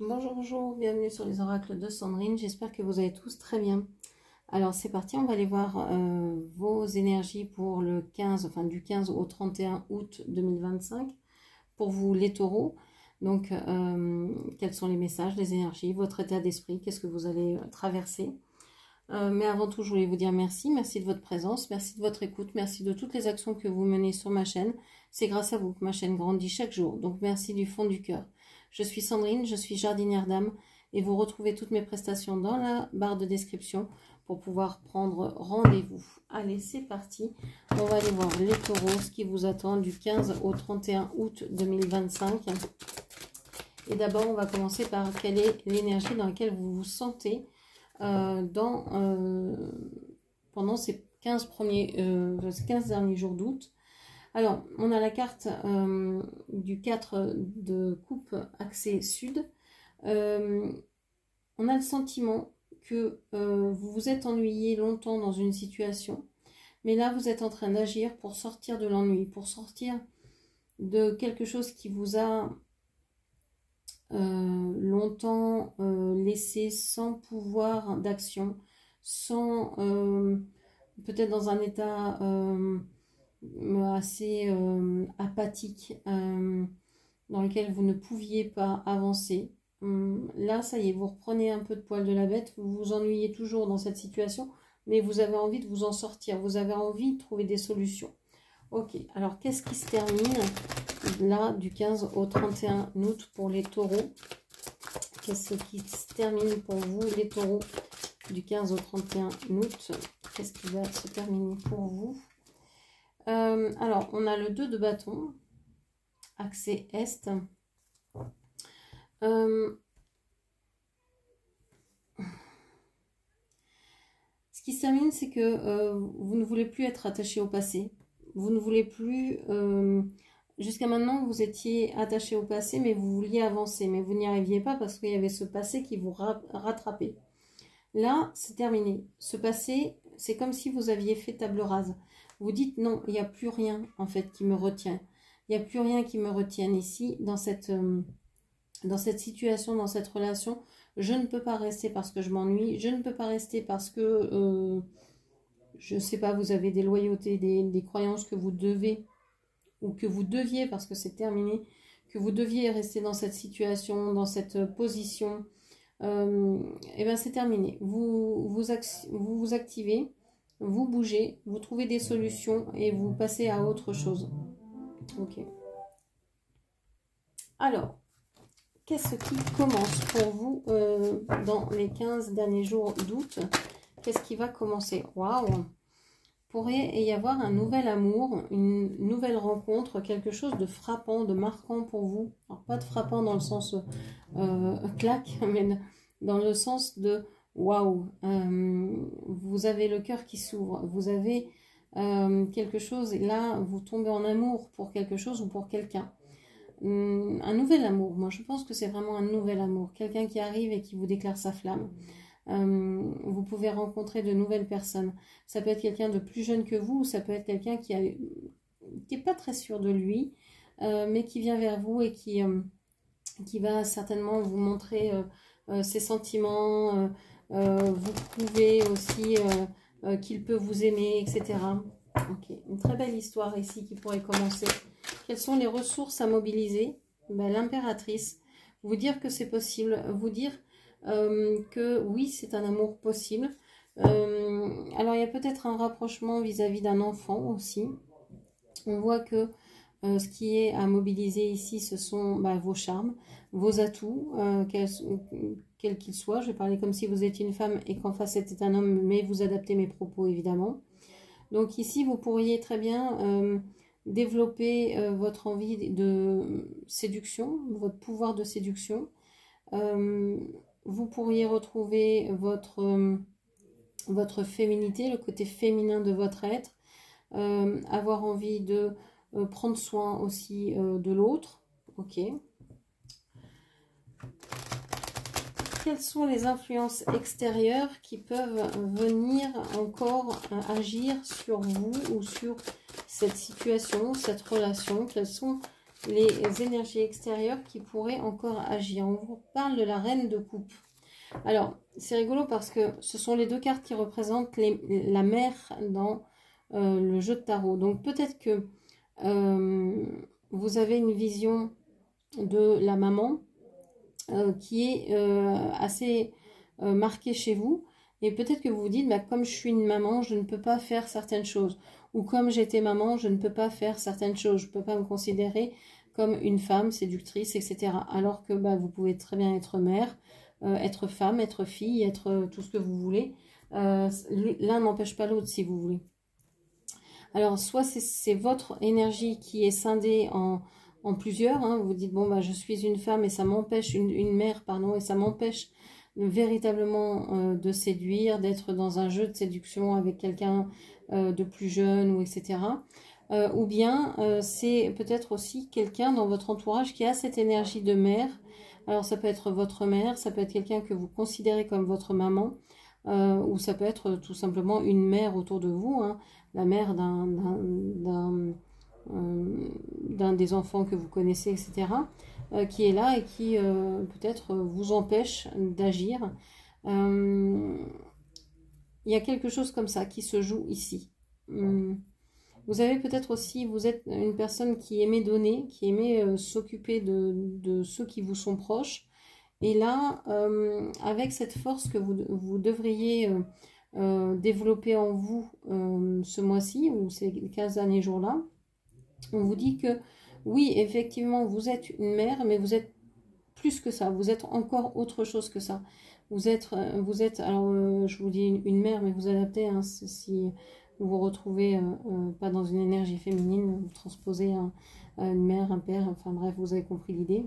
Bonjour, bonjour, bienvenue sur les oracles de Sandrine, j'espère que vous allez tous très bien. Alors c'est parti, on va aller voir vos énergies pour le 15, enfin du 15 au 31 août 2025, pour vous les taureaux. Donc quels sont les messages, les énergies, votre état d'esprit, qu'est-ce que vous allez traverser. Mais avant tout, je voulais vous dire merci de votre présence, merci de votre écoute, merci de toutes les actions que vous menez sur ma chaîne. C'est grâce à vous que ma chaîne grandit chaque jour, donc merci du fond du cœur. Je suis Sandrine, je suis jardinière d'âme et vous retrouvez toutes mes prestations dans la barre de description pour pouvoir prendre rendez-vous. Allez, c'est parti. On va aller voir les taureaux, ce qui vous attend du 15 au 31 août 2025. Et d'abord, on va commencer par quelle est l'énergie dans laquelle vous vous sentez pendant ces 15 derniers jours d'août. Alors, on a la carte du 4 de coupe axé sud. On a le sentiment que vous vous êtes ennuyé longtemps dans une situation, mais là, vous êtes en train d'agir pour sortir de l'ennui, pour sortir de quelque chose qui vous a longtemps laissé sans pouvoir d'action, sans peut-être dans un état assez apathique, dans lequel vous ne pouviez pas avancer. Là, ça y est, vous reprenez un peu de poil de la bête, vous vous ennuyez toujours dans cette situation, mais vous avez envie de vous en sortir, vous avez envie de trouver des solutions. Ok, alors qu'est-ce qui se termine là du 15 au 31 août pour les taureaux? Qu'est-ce qui se termine pour vous les taureaux du 15 au 31 août? Qu'est-ce qui va se terminer pour vous? Alors, on a le 2 de bâton, axé est. Ce qui se termine, c'est que vous ne voulez plus être attaché au passé. Vous ne voulez plus... jusqu'à maintenant, vous étiez attaché au passé, mais vous vouliez avancer. Mais vous n'y arriviez pas parce qu'il y avait ce passé qui vous rattrapait. Là, c'est terminé. Ce passé, c'est comme si vous aviez fait table rase. Vous dites non, il n'y a plus rien en fait qui me retient. Il n'y a plus rien qui me retienne ici dans cette situation, dans cette relation. Je ne peux pas rester parce que je m'ennuie. Je ne peux pas rester parce que, je ne sais pas, vous avez des loyautés, des croyances que vous devez, ou que vous deviez, parce que c'est terminé, que vous deviez rester dans cette situation, dans cette position. Et bien c'est terminé. Vous activez, vous bougez, vous trouvez des solutions et vous passez à autre chose. Ok. Alors, qu'est-ce qui commence pour vous dans les 15 derniers jours d'août? Qu'est-ce qui va commencer? Waouh! Pourrait y avoir un nouvel amour, une nouvelle rencontre, quelque chose de frappant, de marquant pour vous. Alors, pas de frappant dans le sens claque, mais dans le sens de waouh, vous avez le cœur qui s'ouvre, vous avez quelque chose, et là, vous tombez en amour pour quelque chose ou pour quelqu'un. Un nouvel amour, moi je pense que c'est vraiment un nouvel amour, quelqu'un qui arrive et qui vous déclare sa flamme. Vous pouvez rencontrer de nouvelles personnes. Ça peut être quelqu'un de plus jeune que vous, ou ça peut être quelqu'un qui n'est pas très sûr de lui, mais qui vient vers vous et qui va certainement vous montrer ses sentiments, vous prouver aussi qu'il peut vous aimer, etc. Ok, une très belle histoire ici qui pourrait commencer. Quelles sont les ressources à mobiliser? L'impératrice, vous dire que c'est possible, vous dire que oui, c'est un amour possible. Alors, il y a peut-être un rapprochement vis-à-vis d'un enfant aussi. On voit que ce qui est à mobiliser ici, ce sont vos charmes, vos atouts, quels qu'ils soient. Je vais parler comme si vous étiez une femme et qu'en face c'était un homme, mais vous adaptez mes propos évidemment. Donc ici, vous pourriez très bien développer votre envie de séduction, votre pouvoir de séduction. Vous pourriez retrouver votre féminité, le côté féminin de votre être, avoir envie de prendre soin aussi de l'autre. Ok. Quelles sont les influences extérieures qui peuvent venir encore agir sur vous ou sur cette situation, cette relation? Quelles sont les énergies extérieures qui pourraient encore agir. On vous parle de la reine de coupe. Alors, c'est rigolo parce que ce sont les deux cartes qui représentent la mère dans le jeu de tarot. Donc, peut-être que vous avez une vision de la maman qui est assez marquée chez vous. Et peut-être que vous vous dites, bah, comme je suis une maman, je ne peux pas faire certaines choses. Ou comme j'étais maman, je ne peux pas faire certaines choses. Je ne peux pas me considérer comme une femme séductrice, etc. Alors que bah, vous pouvez très bien être mère, être femme, être fille, être tout ce que vous voulez. L'un n'empêche pas l'autre si vous voulez. Alors, soit c'est votre énergie qui est scindée en plusieurs. Hein. Vous dites, bon, bah, je suis une femme et ça m'empêche, une mère, pardon, et ça m'empêche véritablement de séduire, d'être dans un jeu de séduction avec quelqu'un de plus jeune, ou etc. Ou bien, c'est peut-être aussi quelqu'un dans votre entourage qui a cette énergie de mère. Alors, ça peut être votre mère, ça peut être quelqu'un que vous considérez comme votre maman, ou ça peut être tout simplement une mère autour de vous, hein, la mère d'un des enfants que vous connaissez, etc., qui est là et qui peut-être vous empêche d'agir. Il y a quelque chose comme ça qui se joue ici. Vous avez peut-être aussi, vous êtes une personne qui aimait donner, qui aimait s'occuper de ceux qui vous sont proches. Et là, avec cette force que vous devriez développer en vous ce mois-ci, ou ces 15 derniers jours-là, on vous dit que oui, effectivement, vous êtes une mère, mais vous êtes plus que ça, vous êtes encore autre chose que ça. Vous êtes alors je vous dis une mère, mais vous adaptez, hein, si vous vous retrouvez pas dans une énergie féminine, vous transposez une mère, un père, enfin bref, vous avez compris l'idée.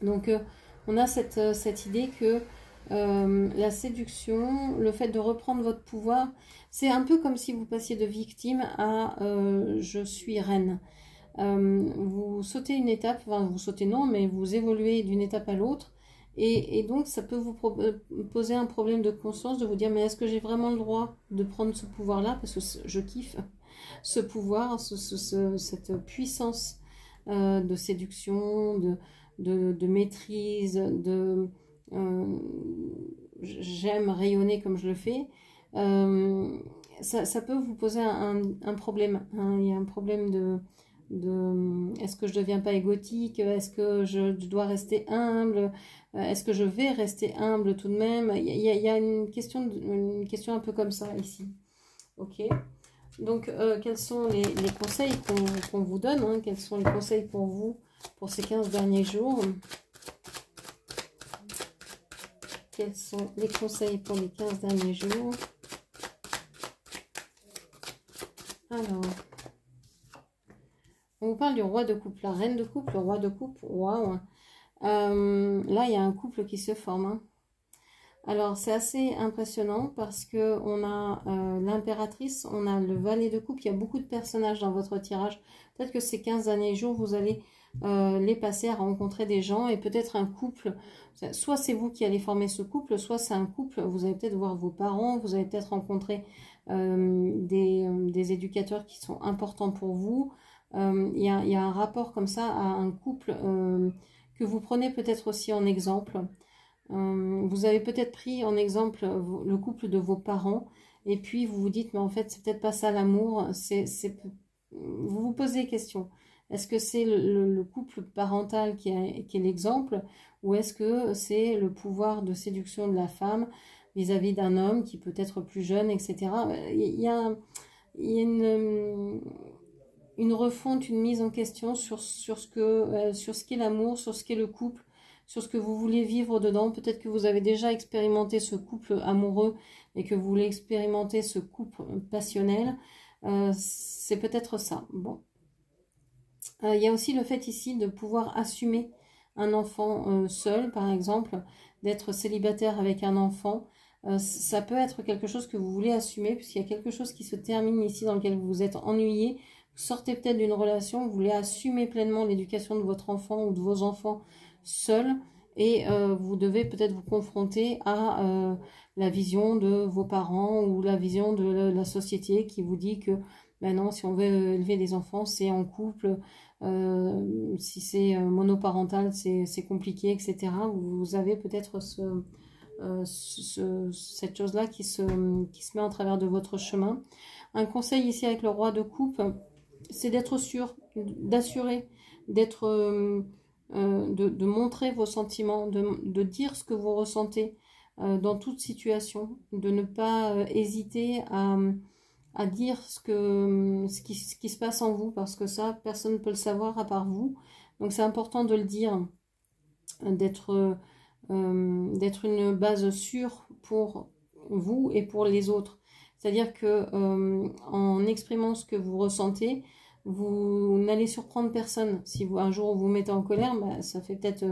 Donc on a cette idée que la séduction, le fait de reprendre votre pouvoir, c'est un peu comme si vous passiez de victime à je suis reine. Vous sautez une étape, enfin vous sautez non, mais vous évoluez d'une étape à l'autre. Et donc ça peut vous poser un problème de conscience, de vous dire, mais est-ce que j'ai vraiment le droit de prendre ce pouvoir-là? Parce que je kiffe ce pouvoir, cette puissance de séduction, de maîtrise, j'aime rayonner comme je le fais. Ça peut vous poser un problème, hein. Il y a un problème de est-ce que je ne deviens pas égotique, est-ce que je dois rester humble, est-ce que je vais rester humble tout de même. Il y a une question un peu comme ça ici. Ok, donc quels sont les conseils qu'on vous donne, hein, quels sont les conseils pour vous pour ces 15 derniers jours? Quels sont les conseils pour les 15 derniers jours? Alors, on vous parle du roi de coupe, la reine de coupe, le roi de coupe, waouh. Là, il y a un couple qui se forme, hein. Alors, c'est assez impressionnant parce que on a l'impératrice, on a le valet de coupe, il y a beaucoup de personnages dans votre tirage. Peut-être que ces 15 derniers jours, vous allez les passer à rencontrer des gens et peut-être un couple. Soit c'est vous qui allez former ce couple, soit c'est un couple, vous allez peut-être voir vos parents, vous allez peut-être rencontrer des éducateurs qui sont importants pour vous. Il y a un rapport comme ça à un couple que vous prenez peut-être aussi en exemple. Vous avez peut-être pris en exemple le couple de vos parents et puis vous vous dites mais en fait c'est peut-être pas ça l'amour, vous vous posez des questions. Est-ce que c'est le couple parental qui est l'exemple ou est-ce que c'est le pouvoir de séduction de la femme vis-à-vis d'un homme qui peut être plus jeune, etc. Il y a une refonte, une mise en question sur ce qu'est l'amour, sur ce qu'est le couple, sur ce que vous voulez vivre dedans. Peut-être que vous avez déjà expérimenté ce couple amoureux et que vous voulez expérimenter ce couple passionnel. C'est peut-être ça. Bon. Il y a aussi le fait ici de pouvoir assumer un enfant seul, par exemple, d'être célibataire avec un enfant. Ça peut être quelque chose que vous voulez assumer, puisqu'il y a quelque chose qui se termine ici dans lequel vous vous êtes ennuyé. Vous sortez peut-être d'une relation, vous voulez assumer pleinement l'éducation de votre enfant ou de vos enfants seuls, et vous devez peut-être vous confronter à la vision de vos parents ou la vision de la société qui vous dit que ben non, si on veut élever des enfants, c'est en couple, Si c'est monoparental, c'est compliqué, etc. Vous avez peut-être cette chose-là qui se met en travers de votre chemin. Un conseil ici avec le roi de coupe, c'est d'être sûr, d'assurer, de montrer vos sentiments, de dire ce que vous ressentez dans toute situation, de ne pas hésiter à dire ce qui se passe en vous, parce que ça, personne ne peut le savoir à part vous. Donc c'est important de le dire, d'être une base sûre pour vous et pour les autres. C'est-à-dire que en exprimant ce que vous ressentez, vous n'allez surprendre personne. Si un jour vous vous mettez en colère, bah, ça fait peut-être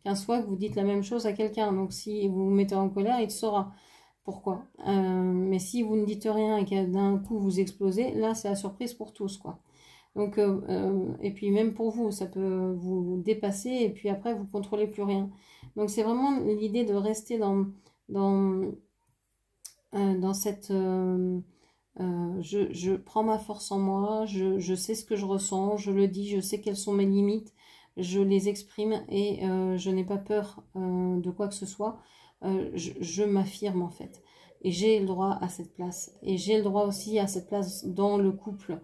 15 fois que vous dites la même chose à quelqu'un. Donc si vous vous mettez en colère, il saura pourquoi. Mais si vous ne dites rien et que d'un coup vous explosez, là c'est la surprise pour tous, quoi. Donc, et puis même pour vous, ça peut vous dépasser et puis après vous contrôlez plus rien. Donc c'est vraiment l'idée de rester dans cette... je prends ma force en moi, je sais ce que je ressens, je le dis, je sais quelles sont mes limites, je les exprime et je n'ai pas peur de quoi que ce soit. Je m'affirme en fait. Et j'ai le droit à cette place. Et j'ai le droit aussi à cette place dans le couple.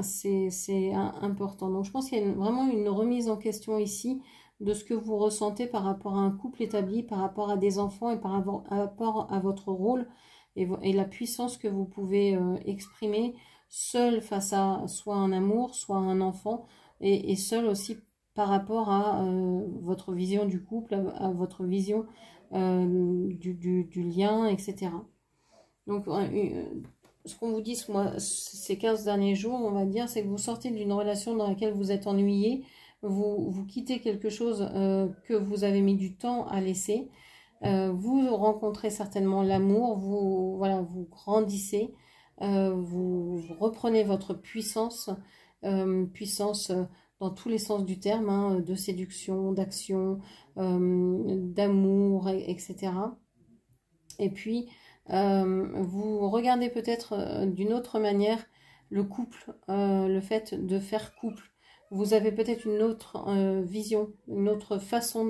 C'est important. Donc je pense qu'il y a vraiment une remise en question ici de ce que vous ressentez par rapport à un couple établi, par rapport à des enfants et par rapport à votre rôle et la puissance que vous pouvez exprimer seul face à soit un amour, soit un enfant et seul aussi par rapport à votre vision du couple, à votre vision du lien, etc. Donc ce qu'on vous dit ces 15 derniers jours, on va dire, c'est que vous sortez d'une relation dans laquelle vous êtes ennuyé, vous quittez quelque chose que vous avez mis du temps à laisser, vous rencontrez certainement l'amour, vous grandissez, vous reprenez votre puissance, dans tous les sens du terme, hein, de séduction, d'action, d'amour, etc. Et puis, vous regardez peut-être d'une autre manière le couple, le fait de faire couple. Vous avez peut-être une autre vision, une autre façon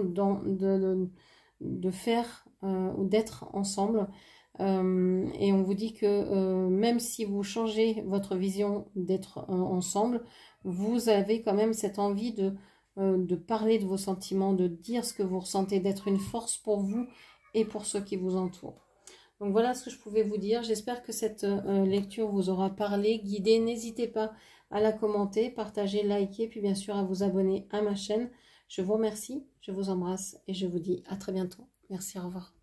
de faire ou d'être ensemble. Et on vous dit que même si vous changez votre vision d'être ensemble, vous avez quand même cette envie de parler de vos sentiments, de dire ce que vous ressentez, d'être une force pour vous et pour ceux qui vous entourent. Donc voilà ce que je pouvais vous dire. J'espère que cette lecture vous aura parlé, guidé. N'hésitez pas à la commenter, partager, liker, puis bien sûr à vous abonner à ma chaîne. Je vous remercie, je vous embrasse et je vous dis à très bientôt. Merci, au revoir.